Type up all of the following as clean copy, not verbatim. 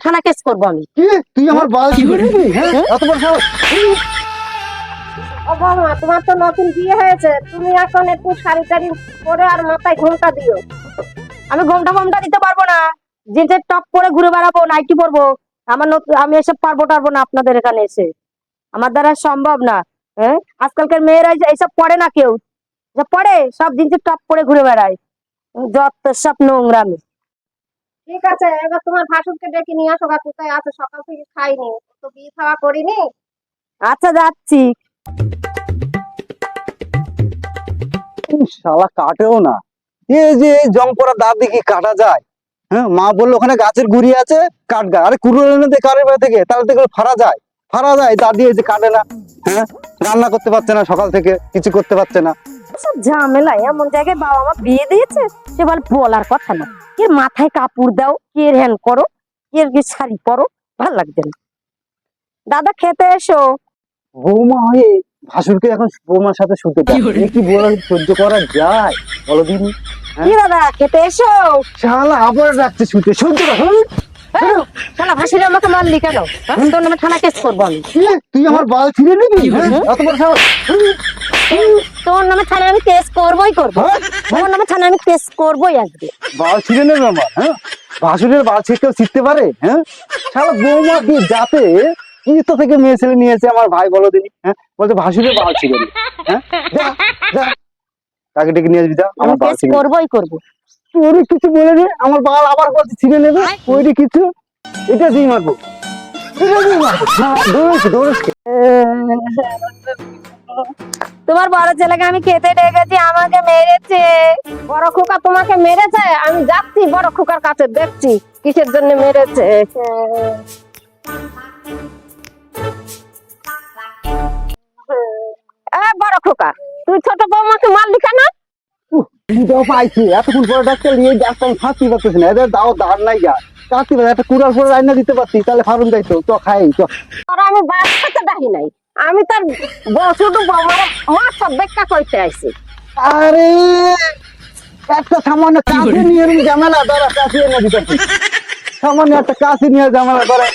থানা কেস করবো আমি। কি তুই আমার বাল ছিঁড়ে নিবি? হ্যাঁ এত বড় সাহস? ও বৌমা, তোমার তো নতুন বিয়ে হয়েছে, তুমি এখন একটু শাড়ি টাড়ি পরে আর মাথায় ঘোমটা দিও। আমি ঘোমটা দিতে পারবো না, জিন্সের টপ পরে ঘুরে বেড়াবো, নাইটি পরবো। আমি এসব পারবো না আপনাদের এখানে এসে, আমার দ্বারা সম্ভব না। হ্যাঁ, আজকালকার মেয়েরা এইসব পড়ে না, কেউ যা পড়ে সব জিন্সের টপ পরে ঘুরে বেড়ায়, যত সব নোংরামি। ঠিক আছে, এবার তোমার ভাসুরকে ডেকে নিয়ে আসো। গা কোথায় আছে? সকাল থেকে খাইনি, তো বিয়ে খাওয়া করিনি। আচ্ছা যাচ্ছি। শালা কাটেও না। এই যে এই জং পড়া দাঁত দেখি কাটা যায়? হ্যাঁ, মা বললো ওখানে গাছের গুড়ি আছে, কাট গা। আরে কুড়ো এনে দে কারের বাড়ি থেকে, তাহলে তো এগুলো ফাড়া যায়। দাঁত দিয়ে যে কাটে না। হ্যাঁ, রান্না করতে পারছে না, সকাল থেকে কিছু করতে পারছে না। সব ঝামেলা, এমন জায়গায় বাবা মা বিয়ে দিয়েছে, সে বল বলার কথা না। কে মাথায় কাপড় দাও, কে হ্যান করো, কে শাড়ি পরো, ভাল লাগছে না। দাদা খেতে এসো। বৌমা হয়ে ভাসুরকে এখন বৌমার সাথে শুতে দেয়, এ কি বলা সহ্য করা যায় বলো দিনি? কি দাদা খেতে এসো। শালা আবার রাখছে শুতে, সহ্য কর। শালা ভাসিরে আমাকে মারলি কেন? তোর নামে থানা কেস করবো আমি। তুই আমার বাল ছিঁড়ে নিবি? এত বড় সাহস? তোর নামে থানায় আমি কেস করবোই করবো। তোর নামে থানায় আমি কেস করবোই আজকে। বাল ছিঁড়ে নেবে আমার? হ্যাঁ, ভাসুরের বাল ছিঁড়তেও শিখতে পারে? হ্যাঁ, শালা বৌমা দিয়ে যাতে কি তো থেকে মেয়ে ছেলে নিয়েছে আমার ভাই বলো দিনি। হ্যাঁ, বলছে ভাসুরের বাল ছিঁড়ে নি। হ্যাঁ, যা যা, তাকে ডেকে নিয়ে আসবি, যা। আমি আমার বাল কেস ছিঁড়ে করবোই করবো। ওরে কিছু বলে দে, আমার বাল আবার বলছে ছিঁড়ে নেবে। ওইরে কিছু, এটা দিয়ে মারবো, এটা দিয়ে মারবো। দৌড়েছে। তোমার বড় ছেলেকে আমি খেতে ডেকেছি, আমাকে মেরেছে। বড় খোকা তোমাকে মেরেছে? আমি যাচ্ছি বড় খোকার কাছে, দেখছি কিসের জন্য মেরেছে। বড় খোকা, তুই ছোট বৌমাকে মারলি কেন? খিদেও পাইছি, এতক্ষণ পরে ডাক্তার নিয়ে ডাক্তার ফাঁসতে পারতেছি না। এদের দাও দাঁড় নাই গা, কাটতে পারে একটা কুড়াল পরে রান্না দিতে পারতি, তাহলে ফারুন যাইতো। চ খাই চ। আর আমি বাচ্চাকে দেখি নাই, আমি তার ছোট বৌমার মা সব বেক্কা করতে আইছি। আরে একটা সামান্য কাছে নিয়ে এরকম ঝামেলা, দাঁড়া কাছে এনে দিতে পারতি। সামান্য একটা কাছে নিয়ে ঝামেলা করে।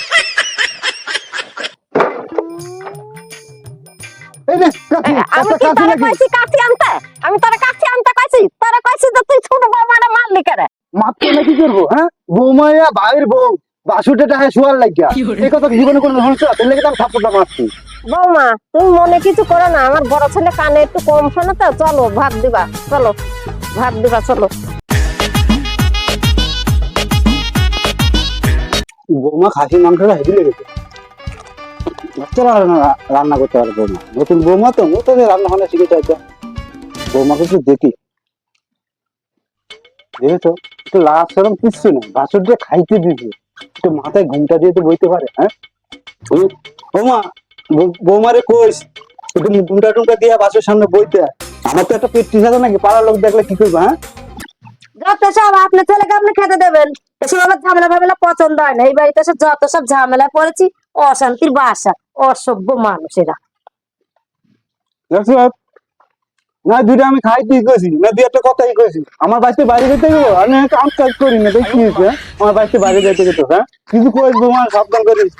এই রে কাছে, আমি একটা কি কাছে তারা নাকি? কইছি কাছে আনতে? আমি তারা কাছে আনতে কইছি? তারা কইছি যে তুই ছোট বৌমাটা মারলি কেন? মাত্র না কি করবো? হ্যাঁ, বৌমাইয়া ভাইয়ের বউ বাসুটা টাকা শোয়ার লাগিয়া এই কথা জীবনে কোনো হচ্ছে? তার লেগে তো আমি থাপ্পড়টা মারছি। বৌমা তুমি মনে কিছু করো না, আমার বড় ছেলে কানে একটু কম শোনে তো। চলো ভাত দিবা, চলো ভাত দিবা, চলো। বৌমা খাসির মাংসটা হেভি লেগেছে। বাচ্চারা রান্না করতে পারে বৌমা, নতুন বৌমা তো নতুন রান্না বান্না শিখে চাইতো। বৌমাকে একটু দেখি, দেখেছো একটু লাভ সেরকম কিচ্ছু নেই, বাসুর যে খাইতে দিয়েছে, একটু মাথায় ঘুমটা দিয়ে তো বইতে পারে। হ্যাঁ, বৌমা বৌমারে কইস একটু ঘুমটা টুমটা দিয়ে বাসের সামনে বইতে। আমার তো একটা পেট ঠিক আছে নাকি, পাড়ার লোক দেখলে কি করবো? হ্যাঁ, যত সব আপনার ছেলেকে আপনি খেতে দেবেন, এসব আমার ঝামেলা ফামেলা পছন্দ হয় না। এই বাড়িতে এসে যত সব ঝামেলায় পড়েছি, অশান্তির বাসা, অসভ্য মানুষেরা। দেখছো না, দুইটা আমি খাইতে কইছি না, দুই একটা কথাই কইছি। আমার বাড়িতে বাইরে যেতে গেবো, আমি কাম কাজ করি না, দেখি আমার বাড়িতে বাইরে যেতে গেতো। হ্যাঁ, কিছু কইস বৌমা, সাবধান করিস।